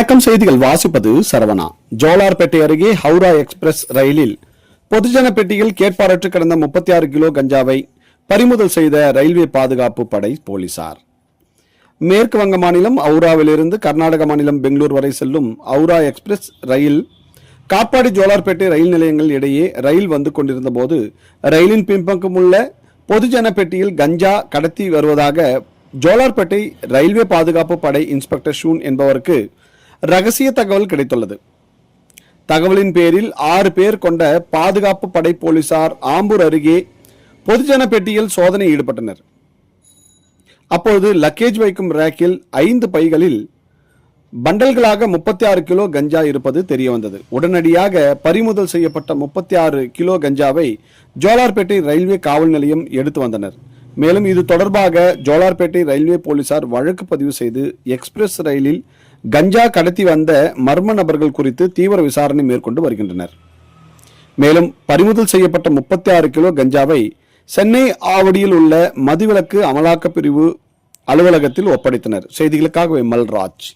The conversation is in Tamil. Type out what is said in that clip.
வணக்கம். செய்திகள் வாசிப்பது சரவணா. ஜோலார்பேட்டை அருகே ஹவுரா எக்ஸ்பிரஸ் ரயிலில் பொதுஜன பெட்டியில் கேட்பாரற்று கிடந்த 36 கிலோ கஞ்சாவை பறிமுதல் செய்த ரயில்வே பாதுகாப்பு படை போலீசார். மேற்கு வங்க மாநிலம் ஹவுராவிலிருந்து கர்நாடக மாநிலம் பெங்களூர் வரை செல்லும் ஹவுரா எக்ஸ்பிரஸ் ரயில் காட்பாடி ஜோலார்பேட்டை ரயில் நிலையங்கள் இடையே ரயில் வந்து கொண்டிருந்த போது ரயிலின் பின்பக்கம் உள்ள பொதுஜன பெட்டியில் கஞ்சா கடத்தி வருவதாக ஜோலார்பேட்டை ரயில்வே பாதுகாப்பு படை இன்ஸ்பெக்டர் ஷூன் என்பவருக்கு ரகசிய தகவல் கிடைத்துள்ளது. தகவலின் பேரில் 6 பேர் கொண்ட பாதுகாப்பு படை போலீசார் ஆம்பூர் அருகே பொதுஜன பெட்டியில் சோதனை ஈடுபட்டனர். அப்போது லக்கேஜ் வைக்கும் ரேக்கில் 5 பைகளில் பண்டல்களாக 36 கிலோ கஞ்சா இருப்பது தெரியவந்தது. உடனடியாக பறிமுதல் செய்யப்பட்ட 36 கிலோ கஞ்சாவை ஜோலார்பேட்டை ரயில்வே காவல் நிலையம் எடுத்து வந்தனர். மேலும் இது தொடர்பாக ஜோலார்பேட்டை ரயில்வே போலீசார் வழக்கு பதிவு செய்து எக்ஸ்பிரஸ் ரயிலில் கஞ்சா கடத்தி வந்த மர்ம நபர்கள் குறித்து தீவிர விசாரணை மேற்கொண்டு வருகின்றனர். மேலும் பறிமுதல் செய்யப்பட்ட 36 கிலோ கஞ்சாவை சென்னை ஆவடியில் உள்ள மதுவிலக்கு அமலாக்க பிரிவு அலுவலகத்தில் ஒப்படைத்தனர். செய்திகளுக்காக மல்ராஜ்.